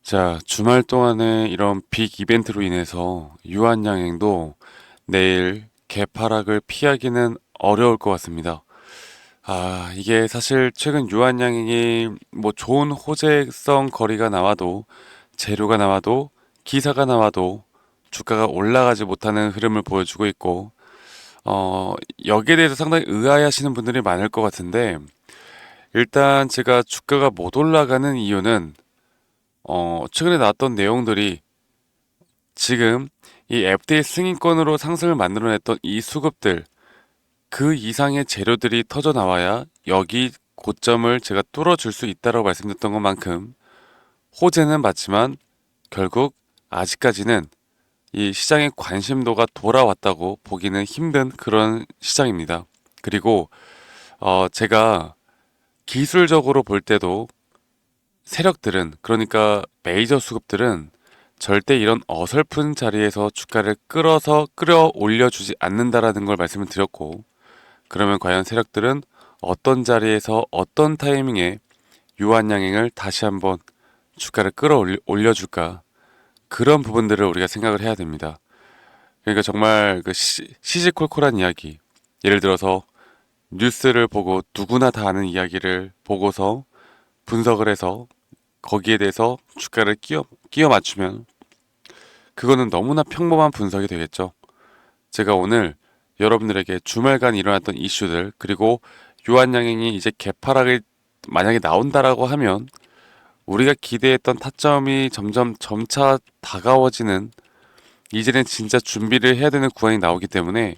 자, 주말 동안에 이런 빅 이벤트로 인해서 유한양행도 내일 개파락을 피하기는 어려울 것 같습니다. 이게 사실 최근 유한양행이 뭐 좋은 호재성 거리가 나와도 재료가 나와도 기사가 나와도 주가가 올라가지 못하는 흐름을 보여주고 있고 어, 여기에 대해서 상당히 의아해하시는 분들이 많을 것 같은데 일단 제가 주가가 못 올라가는 이유는 최근에 나왔던 내용들이 지금 이 FDA 승인권으로 상승을 만들어냈던 이 수급들 그 이상의 재료들이 터져 나와야 여기 고점을 제가 뚫어줄 수 있다고 말씀드렸던 것만큼 호재는 맞지만 결국 아직까지는 이 시장의 관심도가 돌아왔다고 보기는 힘든 그런 시장입니다. 그리고 제가 기술적으로 볼 때도 세력들은 그러니까 메이저 수급들은 절대 이런 어설픈 자리에서 주가를 끌어올려 주지 않는다라는 걸 말씀을 드렸고 그러면 과연 세력들은 어떤 자리에서 어떤 타이밍에 유한양행을 다시 한번 주가를 끌어올려 줄까 그런 부분들을 우리가 생각을 해야 됩니다. 그러니까 정말 그 시시콜콜한 이야기 예를 들어서 뉴스를 보고 누구나 다 아는 이야기를 보고서 분석을 해서 거기에 대해서 주가를 끼워 맞추면 그거는 너무나 평범한 분석이 되겠죠. 제가 오늘 여러분들에게 주말간 일어났던 이슈들 그리고 유한양행이 이제 개파락을 만약에 나온다라고 하면 우리가 기대했던 타점이 점점 점차 다가워지는 이제는 진짜 준비를 해야 되는 구간이 나오기 때문에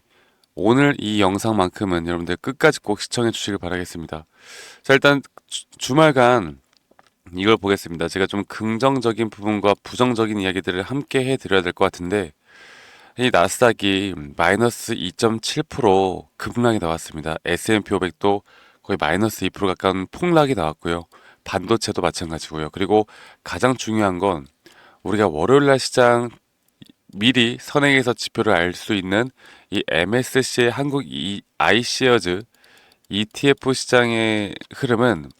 오늘 이 영상만큼은 여러분들 끝까지 꼭 시청해 주시길 바라겠습니다. 자, 일단 주말간 이걸 보겠습니다. 제가 좀 긍정적인 부분과 부정적인 이야기들을 함께 해드려야 될 것 같은데 이 나스닥이 마이너스 2.7% 급락이 나왔습니다. S&P 500도 거의 마이너스 2% 가까운 폭락이 나왔고요. 반도체도 마찬가지고요. 그리고 가장 중요한 건 우리가 월요일날 시장 미리 선행해서 지표를 알 수 있는 이 MSCI 한국 iShares ETF 시장의 흐름은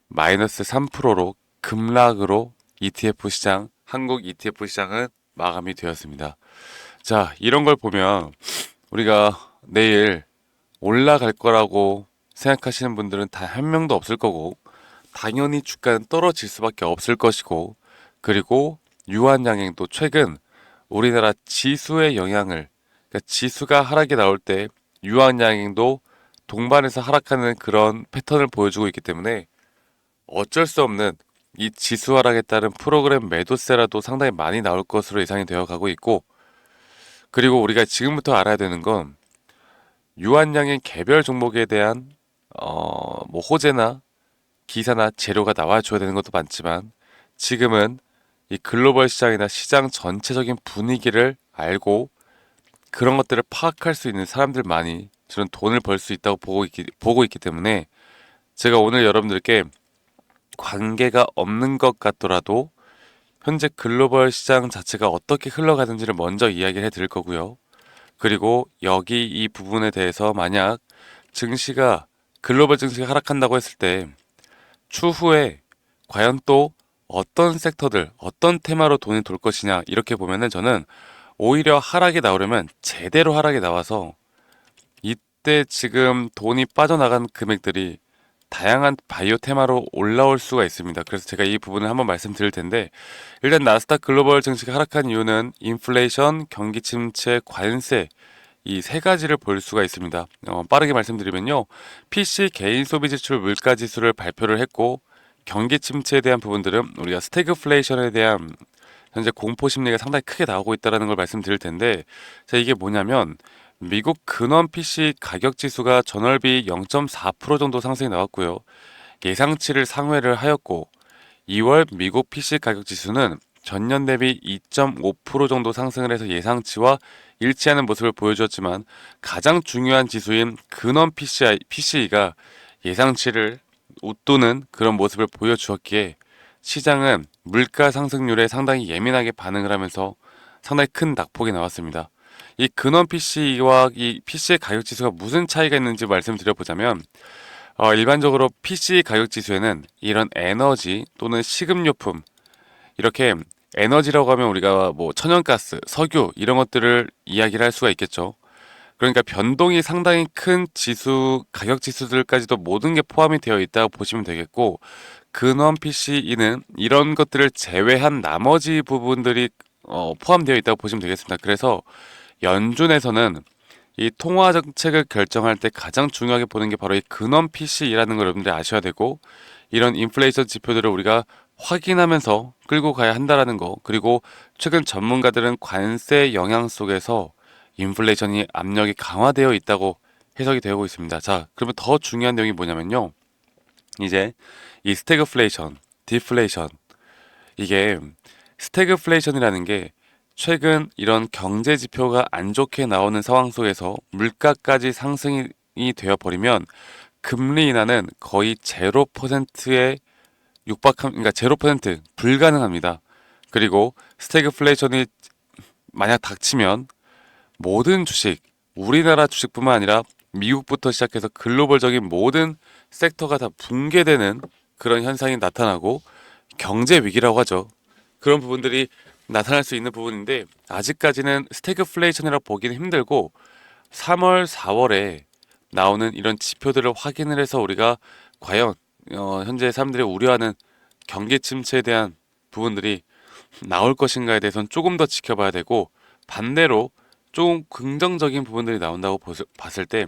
마이너스 3%로 급락으로 ETF 시장, 한국 ETF 시장은 마감이 되었습니다. 자, 이런 걸 보면 우리가 내일 올라갈 거라고 생각하시는 분들은 단 한 명도 없을 거고, 당연히 주가는 떨어질 수밖에 없을 것이고, 그리고 유한양행도 최근 우리나라 지수의 영향을, 그러니까 지수가 하락이 나올 때 유한양행도 동반해서 하락하는 그런 패턴을 보여주고 있기 때문에 어쩔 수 없는 이 지수 하락에 따른 프로그램 매도세라도 상당히 많이 나올 것으로 예상이 되어 가고 있고 그리고 우리가 지금부터 알아야 되는 건 유한양행 개별 종목에 대한 뭐 호재나 기사나 재료가 나와줘야 되는 것도 많지만 지금은 이 글로벌 시장이나 시장 전체적인 분위기를 알고 그런 것들을 파악할 수 있는 사람들만이 저는 돈을 벌 수 있다고 보고 있기 때문에 제가 오늘 여러분들께 관계가 없는 것 같더라도 현재 글로벌 시장 자체가 어떻게 흘러가는지를 먼저 이야기를 해드릴 거고요. 그리고 여기 이 부분에 대해서 만약 증시가 글로벌 증시가 하락한다고 했을 때 추후에 과연 또 어떤 섹터들, 어떤 테마로 돈이 돌 것이냐 이렇게 보면은 저는 오히려 하락이 나오려면 제대로 하락이 나와서 이때 지금 돈이 빠져나간 금액들이 다양한 바이오 테마로 올라올 수가 있습니다. 그래서 제가 이 부분을 한번 말씀드릴 텐데 일단 나스닥 글로벌 증시가 하락한 이유는 인플레이션, 경기 침체, 관세 이 세 가지를 볼 수가 있습니다. 빠르게 말씀드리면요. PC 개인 소비 지출 물가 지수를 발표를 했고 경기 침체에 대한 부분들은 우리가 스태그플레이션에 대한 현재 공포 심리가 상당히 크게 나오고 있다는 걸 말씀드릴 텐데 자 이게 뭐냐면 미국 근원 PC 가격 지수가 전월비 0.4% 정도 상승이 나왔고요. 예상치를 상회를 하였고 2월 미국 PC 가격 지수는 전년 대비 2.5% 정도 상승을 해서 예상치와 일치하는 모습을 보여주었지만 가장 중요한 지수인 근원 PC가 예상치를 웃도는 그런 모습을 보여주었기에 시장은 물가 상승률에 상당히 예민하게 반응을 하면서 상당히 큰 낙폭이 나왔습니다. 이 근원 PC와 이 PC의 가격 지수가 무슨 차이가 있는지 말씀드려보자면 일반적으로 PC 가격 지수에는 이런 에너지 또는 식음료품 이렇게 에너지라고 하면 우리가 뭐 천연가스, 석유 이런 것들을 이야기를 할 수가 있겠죠. 그러니까 변동이 상당히 큰 지수, 가격 지수들까지도 모든 게 포함이 되어 있다고 보시면 되겠고, 근원 PCE는 이런 것들을 제외한 나머지 부분들이 포함되어 있다고 보시면 되겠습니다. 그래서 연준에서는 이 통화 정책을 결정할 때 가장 중요하게 보는 게 바로 이 근원 PCE라는 걸 여러분들이 아셔야 되고, 이런 인플레이션 지표들을 우리가 확인하면서 끌고 가야 한다라는 거. 그리고 최근 전문가들은 관세 영향 속에서 인플레이션이 압력이 강화되어 있다고 해석이 되고 있습니다. 자, 그러면 더 중요한 내용이 뭐냐면요. 이제 이 스태그플레이션, 디플레이션, 이게 스태그플레이션이라는 게 최근 이런 경제 지표가 안 좋게 나오는 상황 속에서 물가까지 상승이 되어 버리면 금리 인하는 거의 0%에 육박함, 그러니까 0% 불가능합니다. 그리고 스태그플레이션이 만약 닥치면 모든 주식, 우리나라 주식뿐만 아니라 미국부터 시작해서 글로벌적인 모든 섹터가 다 붕괴되는 그런 현상이 나타나고 경제 위기라고 하죠. 그런 부분들이 나타날 수 있는 부분인데 아직까지는 스태그플레이션이라고 보기는 힘들고 3월, 4월에 나오는 이런 지표들을 확인을 해서 우리가 과연 현재 사람들이 우려하는 경기 침체에 대한 부분들이 나올 것인가에 대해서는 조금 더 지켜봐야 되고 반대로 조금 긍정적인 부분들이 나온다고 봤을 때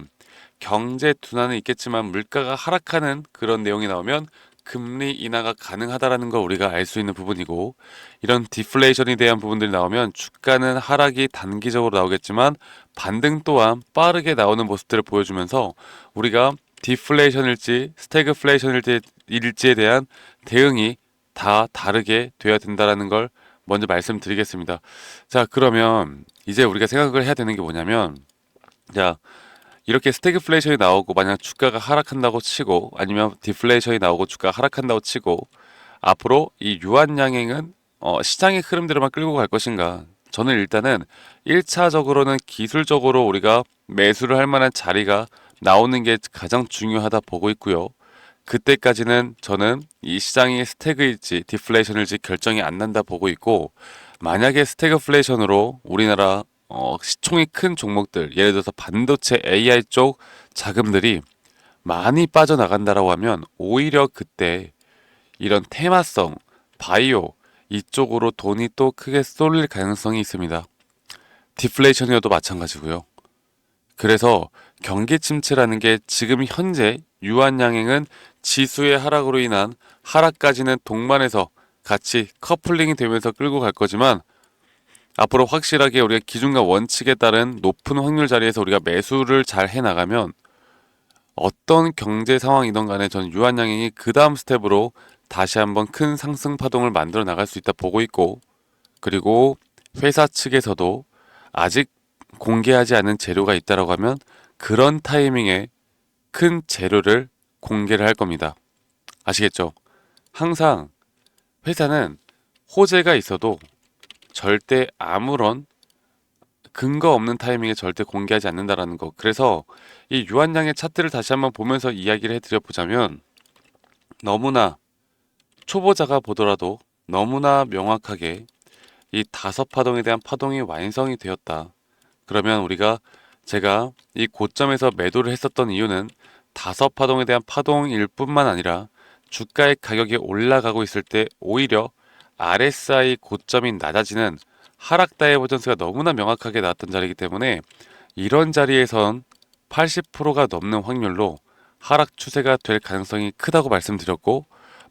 경제 둔화는 있겠지만 물가가 하락하는 그런 내용이 나오면 금리 인하가 가능하다라는 걸 우리가 알 수 있는 부분이고 이런 디플레이션에 대한 부분들이 나오면 주가는 하락이 단기적으로 나오겠지만 반등 또한 빠르게 나오는 모습들을 보여주면서 우리가 디플레이션일지 스태그플레이션일지에 대한 대응이 다 다르게 돼야 된다라는 걸 먼저 말씀드리겠습니다. 자, 그러면 이제 우리가 생각을 해야 되는 게 뭐냐면 자, 이렇게 스태그플레이션이 나오고 만약 주가가 하락한다고 치고 아니면 디플레이션이 나오고 주가가 하락한다고 치고 앞으로 이 유한 양행은 시장의 흐름대로만 끌고 갈 것인가? 저는 일단은 1차적으로는 기술적으로 우리가 매수를 할 만한 자리가 나오는 게 가장 중요하다 보고 있고요. 그때까지는 저는 이 시장이 스태그일지 디플레이션일지 결정이 안 난다 보고 있고 만약에 스태그플레이션으로 우리나라 시총이 큰 종목들 예를 들어서 반도체 AI 쪽 자금들이 많이 빠져나간다라고 하면 오히려 그때 이런 테마성 바이오 이쪽으로 돈이 또 크게 쏠릴 가능성이 있습니다. 디플레이션이어도 마찬가지고요. 그래서 경기 침체라는 게 지금 현재 유한양행은 지수의 하락으로 인한 하락까지는 동반해서 같이 커플링이 되면서 끌고 갈 거지만 앞으로 확실하게 우리가 기준과 원칙에 따른 높은 확률 자리에서 우리가 매수를 잘 해나가면 어떤 경제 상황이든 간에 전 유한양행이 그 다음 스텝으로 다시 한번 큰 상승 파동을 만들어 나갈 수 있다 보고 있고 그리고 회사 측에서도 아직 공개하지 않은 재료가 있다라고 하면 그런 타이밍에 큰 재료를 공개를 할 겁니다. 아시겠죠? 항상 회사는 호재가 있어도 절대 아무런 근거 없는 타이밍에 절대 공개하지 않는다라는 거. 그래서 이 유한양의 차트를 다시 한번 보면서 이야기를 해드려 보자면 너무나 초보자가 보더라도 너무나 명확하게 이 다섯 파동에 대한 파동이 완성이 되었다. 그러면 우리가 제가 이 고점에서 매도를 했었던 이유는 다섯 파동에 대한 파동일 뿐만 아니라 주가의 가격이 올라가고 있을 때 오히려 RSI 고점이 낮아지는 하락 다이버전스가 너무나 명확하게 나왔던 자리이기 때문에 이런 자리에선 80%가 넘는 확률로 하락 추세가 될 가능성이 크다고 말씀드렸고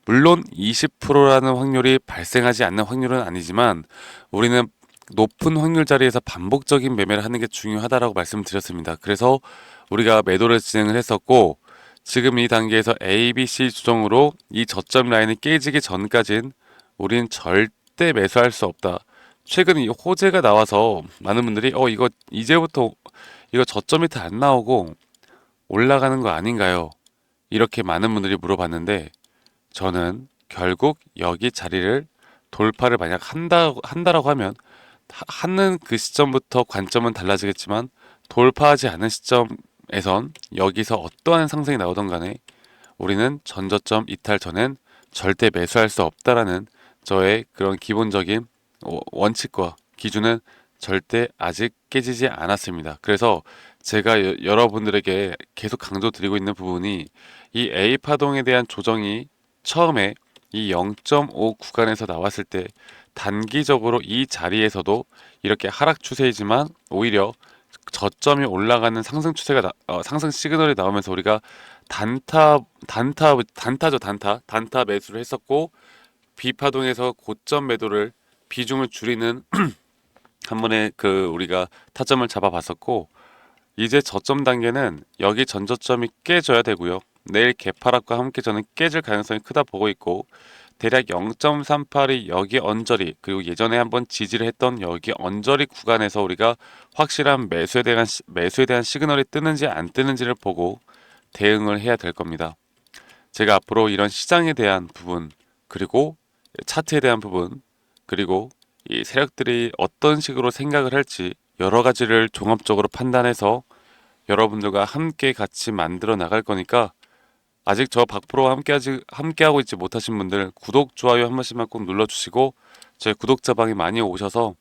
물론 20%라는 확률이 발생하지 않는 확률은 아니지만 우리는 높은 확률 자리에서 반복적인 매매를 하는 게 중요하다라고 말씀드렸습니다. 그래서 우리가 매도를 진행을 했었고 지금 이 단계에서 A, B, C 조정으로 이 저점 라인이 깨지기 전까진 우린 절대 매수할 수 없다. 최근 이 호재가 나와서 많은 분들이 이거 이제부터 이거 저점 밑에 안 나오고 올라가는 거 아닌가요? 이렇게 많은 분들이 물어봤는데 저는 결국 여기 자리를 돌파를 만약 한다라고 하면 하는 그 시점부터 관점은 달라지겠지만 돌파하지 않은 시점에선 여기서 어떠한 상승이 나오던 간에 우리는 전저점 이탈 전엔 절대 매수할 수 없다라는 저의 그런 기본적인 원칙과 기준은 절대 아직 깨지지 않았습니다. 그래서 제가 여러분들에게 계속 강조드리고 있는 부분이 이 A 파동에 대한 조정이 처음에 이 0.5 구간에서 나왔을 때 단기적으로 이 자리에서도 이렇게 하락 추세이지만 오히려 저점이 올라가는 상승 추세가 상승 시그널이 나오면서 우리가 단타 매수를 했었고 비파동에서 고점 매도를 비중을 줄이는 한 번에 우리가 타점을 잡아봤었고 이제 저점 단계는 여기 전저점이 깨져야 되고요. 내일 개파락과 함께 저는 깨질 가능성이 크다 보고 있고 대략 0.38이 여기 언저리 그리고 예전에 한번 지지를 했던 여기 언저리 구간에서 우리가 확실한 매수에 대한 시그널이 뜨는지 안 뜨는지를 보고 대응을 해야 될 겁니다. 제가 앞으로 이런 시장에 대한 부분 그리고 차트에 대한 부분 그리고 이 세력들이 어떤 식으로 생각을 할지 여러 가지를 종합적으로 판단해서 여러분들과 함께 같이 만들어 나갈 거니까 아직 저 박프로와 함께하고 있지 못하신 분들 구독, 좋아요 한 번씩만 꼭 눌러주시고 저희 구독자방에 많이 오셔서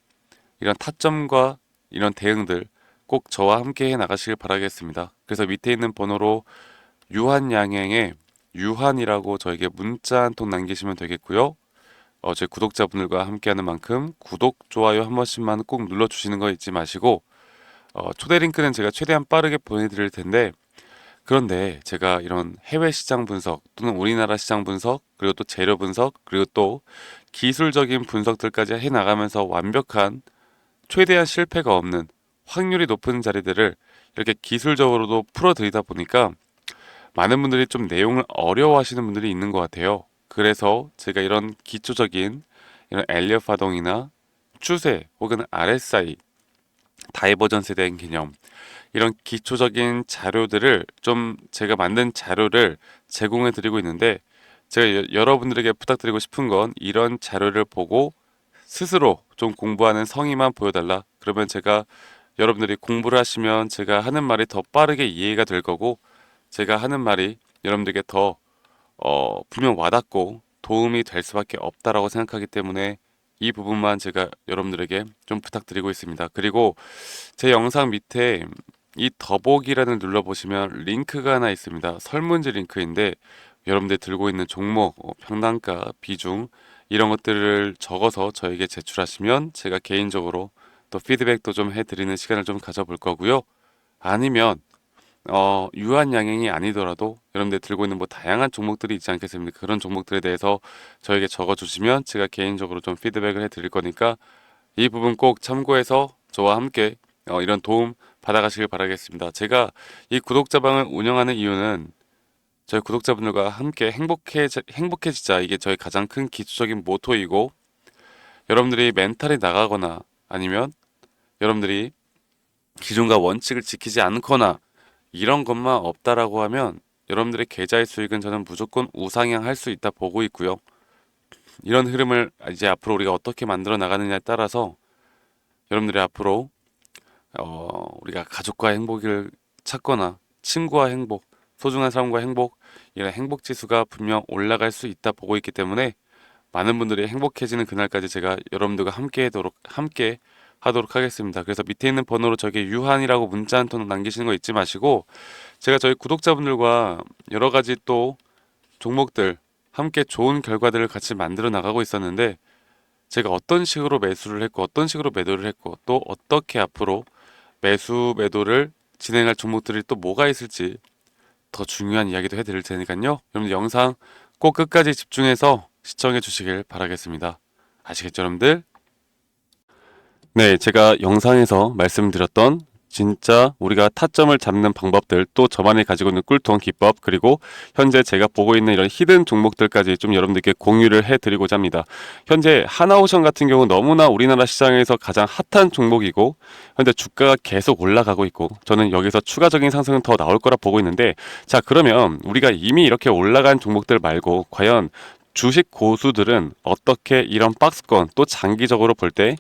이런 타점과 이런 대응들 꼭 저와 함께 해 나가시길 바라겠습니다. 그래서 밑에 있는 번호로 유한양행에 유한이라고 저에게 문자 한 통 남기시면 되겠고요. 저희 구독자분들과 함께하는 만큼 구독, 좋아요 한 번씩만 꼭 눌러주시는 거 잊지 마시고 초대 링크는 제가 최대한 빠르게 보내드릴 텐데 그런데 제가 이런 해외 시장 분석 또는 우리나라 시장 분석 그리고 또 재료 분석 그리고 또 기술적인 분석들까지 해나가면서 완벽한 최대한 실패가 없는 확률이 높은 자리들을 이렇게 기술적으로도 풀어드리다 보니까 많은 분들이 좀 내용을 어려워하시는 분들이 있는 것 같아요. 그래서 제가 이런 기초적인 이런 엘리엇 파동이나 추세 혹은 RSI 다이버전스에 대한 개념 이런 기초적인 자료들을 좀 제가 만든 자료를 제공해 드리고 있는데 제가 여러분들에게 부탁드리고 싶은 건 이런 자료를 보고 스스로 좀 공부하는 성의만 보여달라. 그러면 제가 여러분들이 공부를 하시면 제가 하는 말이 더 빠르게 이해가 될 거고 제가 하는 말이 여러분들에게 더 분명 와닿고 도움이 될 수밖에 없다라고 생각하기 때문에 이 부분만 제가 여러분들에게 좀 부탁드리고 있습니다. 그리고 제 영상 밑에 이 더보기란을 눌러보시면 링크가 하나 있습니다. 설문지 링크인데 여러분들 들고 있는 종목, 평단가, 비중 이런 것들을 적어서 저에게 제출하시면 제가 개인적으로 또 피드백도 좀 해드리는 시간을 좀 가져볼 거고요. 아니면 유한 양행이 아니더라도 여러분들 들고 있는 뭐 다양한 종목들이 있지 않겠습니까? 그런 종목들에 대해서 저에게 적어주시면 제가 개인적으로 좀 피드백을 해드릴 거니까 이 부분 꼭 참고해서 저와 함께 이런 도움 받아가시길 바라겠습니다. 제가 이 구독자방을 운영하는 이유는 저희 구독자분들과 함께 행복해지자 이게 저희 가장 큰 기초적인 모토이고 여러분들이 멘탈이 나가거나 아니면 여러분들이 기준과 원칙을 지키지 않거나 이런 것만 없다라고 하면 여러분들의 계좌의 수익은 저는 무조건 우상향할 수 있다 보고 있고요. 이런 흐름을 이제 앞으로 우리가 어떻게 만들어 나가느냐에 따라서 여러분들이 앞으로 우리가 가족과 행복을 찾거나 친구와 행복, 소중한 사람과 행복 이런 행복 지수가 분명 올라갈 수 있다 보고 있기 때문에 많은 분들이 행복해지는 그날까지 제가 여러분들과 함께 하도록 하겠습니다. 그래서 밑에 있는 번호로 저기 유한이라고 문자 한 통 남기시는 거 잊지 마시고 제가 저희 구독자분들과 여러 가지 또 종목들 함께 좋은 결과들을 같이 만들어 나가고 있었는데 제가 어떤 식으로 매수를 했고 어떤 식으로 매도를 했고 또 어떻게 앞으로 매도를 진행할 종목들이 또 뭐가 있을지 더 중요한 이야기도 해드릴 테니까요. 여러분들 영상 꼭 끝까지 집중해서 시청해 주시길 바라겠습니다. 아시겠죠, 여러분들? 네, 제가 영상에서 말씀드렸던 진짜 우리가 타점을 잡는 방법들 또 저만이 가지고 있는 꿀통 기법 그리고 현재 제가 보고 있는 이런 히든 종목들까지 좀 여러분들께 공유를 해드리고자 합니다. 현재 하나오션 같은 경우 너무나 우리나라 시장에서 가장 핫한 종목이고 현재 주가가 계속 올라가고 있고 저는 여기서 추가적인 상승은 더 나올 거라 보고 있는데 자 그러면 우리가 이미 이렇게 올라간 종목들 말고 과연 주식 고수들은 어떻게 이런 박스권 또 장기적으로 볼 때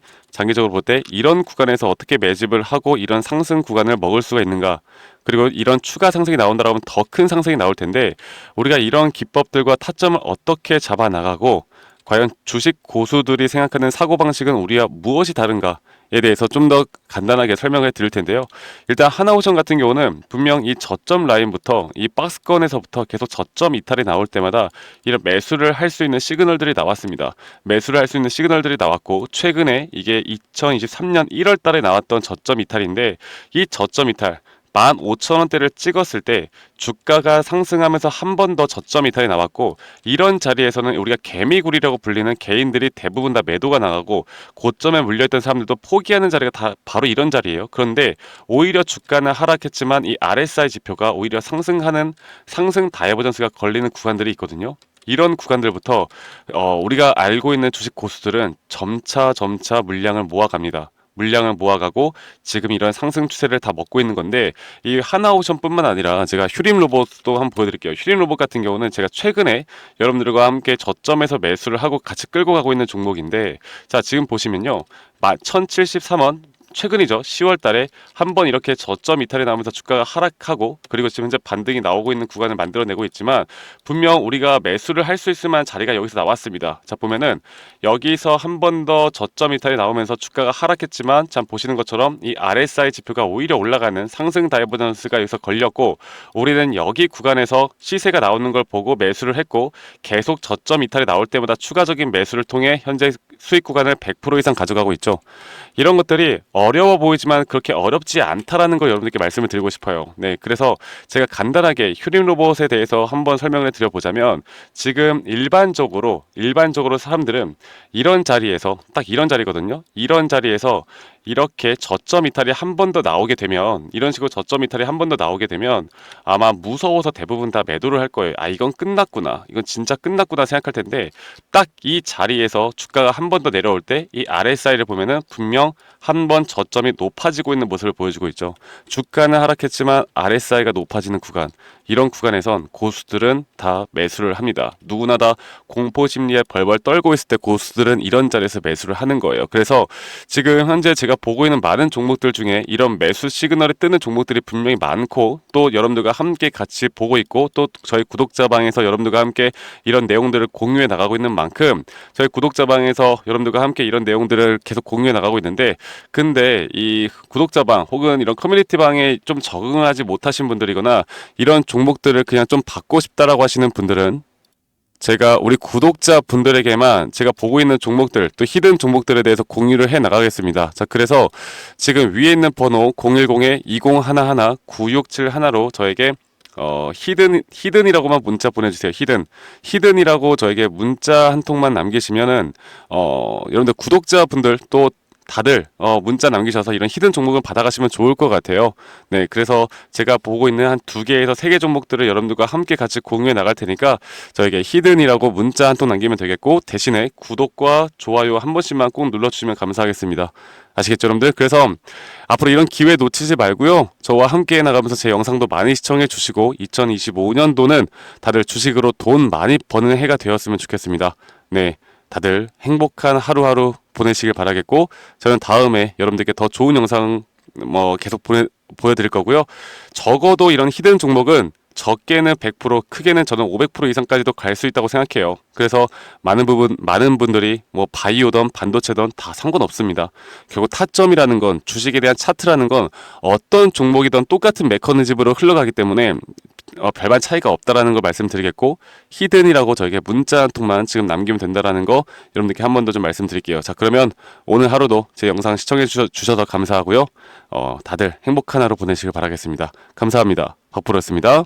이런 구간에서 어떻게 매집을 하고 이런 상승 구간을 먹을 수가 있는가 그리고 이런 추가 상승이 나온다라고 하면 더 큰 상승이 나올 텐데 우리가 이런 기법들과 타점을 어떻게 잡아 나가고 과연 주식 고수들이 생각하는 사고방식은 우리와 무엇이 다른가에 대해서 좀 더 간단하게 설명을 드릴 텐데요. 일단 하나오션 같은 경우는 분명 이 저점 라인부터 이 박스권에서부터 계속 저점 이탈이 나올 때마다 이런 매수를 할 수 있는 시그널들이 나왔습니다. 매수를 할 수 있는 시그널들이 나왔고, 최근에 이게 2023년 1월 달에 나왔던 저점 이탈인데, 이 저점 이탈 15,000원대를 찍었을 때 주가가 상승하면서 한 번 더 저점 이탈이 나왔고, 이런 자리에서는 우리가 개미굴이라고 불리는 개인들이 대부분 다 매도가 나가고 고점에 물려있던 사람들도 포기하는 자리가 다 바로 이런 자리예요. 그런데 오히려 주가는 하락했지만 이 RSI 지표가 오히려 상승하는 상승 다이버전스가 걸리는 구간들이 있거든요. 이런 구간들부터 우리가 알고 있는 주식 고수들은 점차 물량을 모아갑니다. 물량을 모아가고 지금 이런 상승 추세를 다 먹고 있는 건데, 이 하나오션뿐만 아니라 제가 휴림 로봇도 한번 보여드릴게요. 휴림 로봇 같은 경우는 제가 최근에 여러분들과 함께 저점에서 매수를 하고 같이 끌고 가고 있는 종목인데, 자 지금 보시면요, 1073원 최근이죠. 10월 달에 한번 이렇게 저점 이탈이 나오면서 주가가 하락하고, 그리고 지금 현재 반등이 나오고 있는 구간을 만들어내고 있지만, 분명 우리가 매수를 할 수 있을 만한 자리가 여기서 나왔습니다. 자 보면은 여기서 한 번 더 저점 이탈이 나오면서 주가가 하락했지만, 참 보시는 것처럼 이 RSI 지표가 오히려 올라가는 상승 다이버전스가 여기서 걸렸고, 우리는 여기 구간에서 시세가 나오는 걸 보고 매수를 했고, 계속 저점 이탈이 나올 때마다 추가적인 매수를 통해 현재 수익 구간을 100% 이상 가져가고 있죠. 이런 것들이 어려워 보이지만 그렇게 어렵지 않다라는 걸 여러분들께 말씀을 드리고 싶어요. 네, 그래서 제가 간단하게 휴림 로봇에 대해서 한번 설명을 드려보자면, 지금 일반적으로 사람들은 이런 자리에서, 딱 이런 자리거든요. 이런 자리에서 이렇게 저점 이탈이 한 번 더 나오게 되면, 이런 식으로 저점 이탈이 한 번 더 나오게 되면 아마 무서워서 대부분 다 매도를 할 거예요. 아, 이건 끝났구나, 이건 진짜 끝났구나 생각할 텐데, 딱 이 자리에서 주가가 한 번 더 내려올 때 이 RSI를 보면은 분명 한 번 저점이 높아지고 있는 모습을 보여주고 있죠. 주가는 하락했지만 RSI가 높아지는 구간, 이런 구간에선 고수들은 다 매수를 합니다. 누구나 다 공포 심리에 벌벌 떨고 있을 때 고수들은 이런 자리에서 매수를 하는 거예요. 그래서 지금 현재 제가 보고 있는 많은 종목들 중에 이런 매수 시그널이 뜨는 종목들이 분명히 많고, 또 여러분들과 함께 같이 보고 있고, 또 저희 구독자방에서 여러분들과 함께 이런 내용들을 공유해 나가고 있는 만큼, 저희 구독자방에서 여러분들과 함께 이런 내용들을 계속 공유해 나가고 있는데, 근데 이 구독자방 혹은 이런 커뮤니티방에 좀 적응하지 못하신 분들이거나 이런 종목들을 그냥 좀 받고 싶다라고 하시는 분들은, 제가 우리 구독자 분들에게만 제가 보고 있는 종목들, 또 히든 종목들에 대해서 공유를 해 나가겠습니다. 자, 그래서 지금 위에 있는 번호 010-2011-9671로 저에게 히든이라고만 문자 보내주세요. 히든이라고 저에게 문자 한 통만 남기시면은, 여러분들 구독자분들 또 다들 문자 남기셔서 이런 히든 종목을 받아가시면 좋을 것 같아요. 네, 그래서 제가 보고 있는 한 2개에서 3개 종목들을 여러분들과 함께 같이 공유해 나갈 테니까 저에게 히든이라고 문자 한 통 남기면 되겠고, 대신에 구독과 좋아요 한 번씩만 꼭 눌러주시면 감사하겠습니다. 아시겠죠, 여러분들? 그래서 앞으로 이런 기회 놓치지 말고요, 저와 함께 나가면서 제 영상도 많이 시청해 주시고, 2025년도는 다들 주식으로 돈 많이 버는 해가 되었으면 좋겠습니다. 네, 다들 행복한 하루하루 보내시길 바라겠고, 저는 다음에 여러분들께 더 좋은 영상 계속 보여드릴 거고요. 적어도 이런 히든 종목은 적게는 100%, 크게는 저는 500% 이상까지도 갈 수 있다고 생각해요. 그래서 많은 분들이 바이오든 반도체든 다 상관없습니다. 결국 타점이라는 건, 주식에 대한 차트라는 건 어떤 종목이든 똑같은 메커니즘으로 흘러가기 때문에 별반 차이가 없다라는 걸 말씀드리겠고, 히든이라고 저에게 문자 한 통만 지금 남기면 된다라는 거 여러분들께 한 번 더 좀 말씀드릴게요. 자, 그러면 오늘 하루도 제 영상 시청해 주셔서 감사하고요. 다들 행복한 하루 보내시길 바라겠습니다. 감사합니다. 덕프로였습니다.